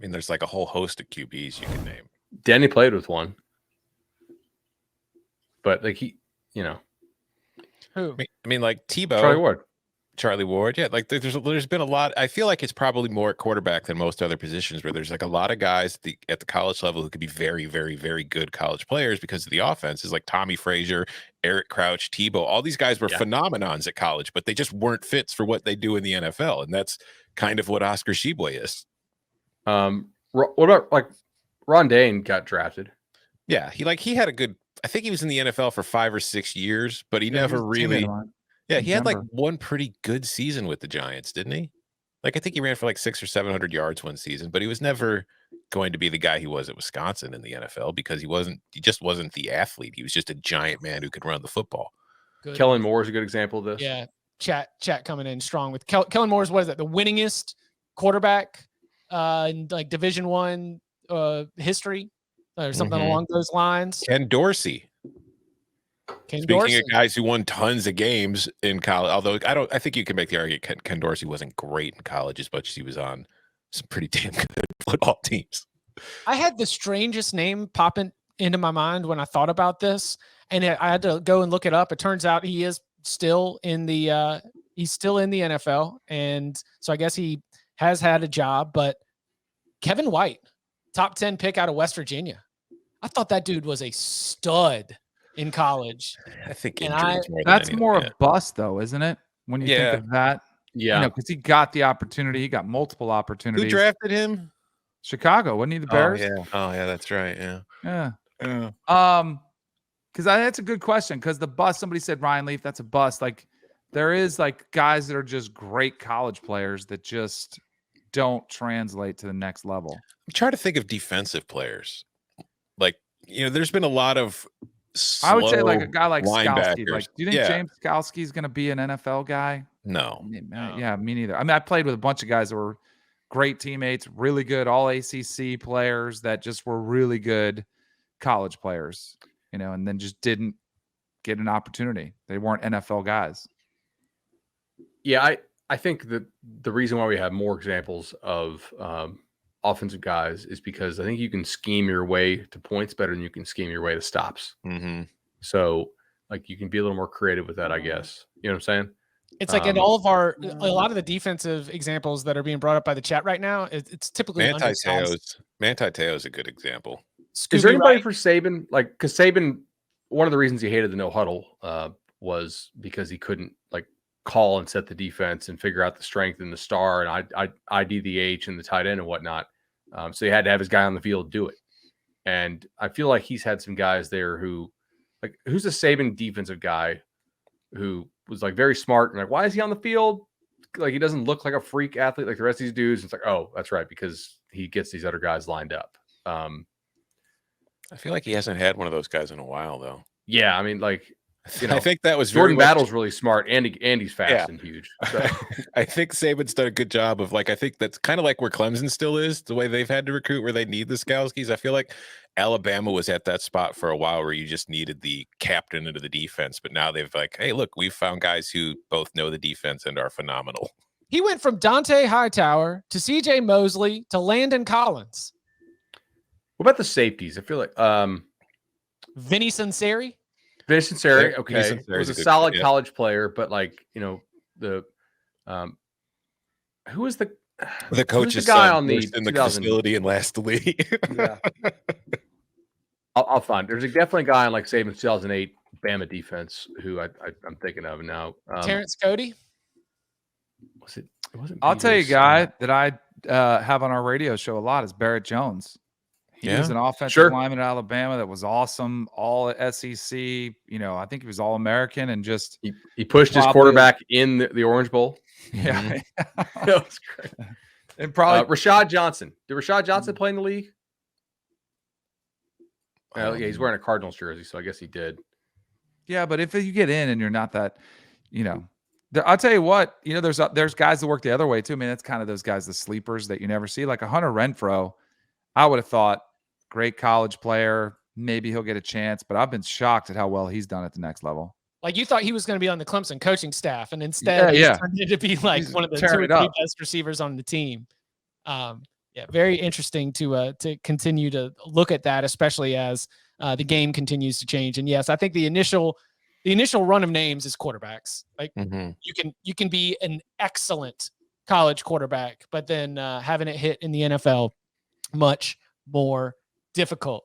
mean, there's like a whole host of QBs you can name. Danny played with one. But like Who? I mean, like Tebow. Charlie Ward. Yeah, like there's been a lot. I feel like it's probably more at quarterback than most other positions where there's like a lot of guys at the college level who could be very, very, very good college players because of the offense. Is like Tommy Frazier, Eric Crouch, Tebow. All these guys were phenomenons at college, but they just weren't fits for what they do in the NFL, and that's kind of what Oscar Tshiebwe is. What about like Ron Dane got drafted? Yeah, he had a good. I think he was in the NFL for 5 or 6 years, but he never really. Yeah, he had like one pretty good season with the Giants, didn't he? Like I think he ran for like 600 or 700 yards one season, but he was never going to be the guy he was at Wisconsin in the NFL because he just wasn't the athlete. He was just a giant man who could run the football. Good. Kellen Moore is a good example of this. Yeah, chat coming in strong with Kellen Moore's. What is that? The winningest quarterback in like Division I history or something along those lines. Ken Dorsey. Speaking of guys who won tons of games in college, although I think you can make the argument Ken Dorsey wasn't great in college as much as he was on some pretty damn good football teams. I had the strangest name popping into my mind when I thought about this, and I had to go and look it up. It turns out he is still in the NFL, and so I guess he has had a job. But Kevin White, top 10 pick out of West Virginia. I thought that dude was a stud in college. I think that's more a bust, though, isn't it? When you think of that, because he got the opportunity, he got multiple opportunities. Who drafted him? Chicago, wasn't he? The Bears. Oh yeah, that's right. Yeah. Because that's a good question. Because the bust, somebody said Ryan Leaf, that's a bust. Like there is like guys that are just great college players that just don't translate to the next level. I'm trying to think of defensive players. Like there's been a lot of. I would say like a guy like Skalski. Like, do you think James Skalski is going to be an NFL guy? No. Yeah, me neither. I mean, I played with a bunch of guys that were great teammates, really good all ACC players that just were really good college players, and then just didn't get an opportunity. They weren't NFL guys. Yeah, I think that the reason why we have more examples of offensive guys is because I think you can scheme your way to points better than you can scheme your way to stops. Mm-hmm. So like you can be a little more creative with that, I guess. You know what I'm saying? It's like in all of a lot of the defensive examples that are being brought up by the chat right now, it's typically Manti Te'o is a good example. Is there anybody for Saban? Like, because Saban, one of the reasons he hated the no huddle was because he couldn't like call and set the defense and figure out the strength and the star and ID the H and the tight end and whatnot. So he had to have his guy on the field do it. And I feel like he's had some guys there who's a Saban defensive guy who was like very smart and like, why is he on the field? Like he doesn't look like a freak athlete like the rest of these dudes. It's like, oh, that's right, because he gets these other guys lined up. I feel like he hasn't had one of those guys in a while though. Yeah, I mean, like I think that was Jordan Battle's really smart. Andy's fast and huge. So. I think Saban's done a good job of I think that's kind of like where Clemson still is, the way they've had to recruit, where they need the Skalskis. I feel like Alabama was at that spot for a while where you just needed the captain into the defense, but now they've like, hey, look, we've found guys who both know the defense and are phenomenal. He went from Dante Hightower to CJ Mosley to Landon Collins. What about the safeties? I feel like Vinny Sunseri. Okay. He was a solid college player, but like, the who was the coach's guy son on the in the facility and last the league? Yeah. I'll find. There's definitely a guy on like Saban's 2008 Bama defense who I'm thinking of now. Terrence Cody. I'll tell you a guy that I have on our radio show a lot is Barrett Jones. He was an offensive lineman at Alabama that was awesome, all SEC. I think he was All-American and just he pushed his quarterback in the Orange Bowl. Yeah, that was great. And probably Rashad Johnson. Did Rashad Johnson play in the league? Yeah, he's wearing a Cardinals jersey, so I guess he did. Yeah, but if you get in and you're not that, I'll tell you what, there's guys that work the other way too. I mean, that's kind of those guys, the sleepers that you never see, like a Hunter Renfrow. I would have thought. Great college player. Maybe he'll get a chance, but I've been shocked at how well he's done at the next level. Like you thought he was going to be on the Clemson coaching staff, and instead he's turned into be like one of the 2 or 3 best receivers on the team. Yeah, very interesting to continue to look at that, especially as the game continues to change. And yes, I think the initial run of names is quarterbacks. Like you can be an excellent college quarterback, but then having it hit in the NFL, much more difficult.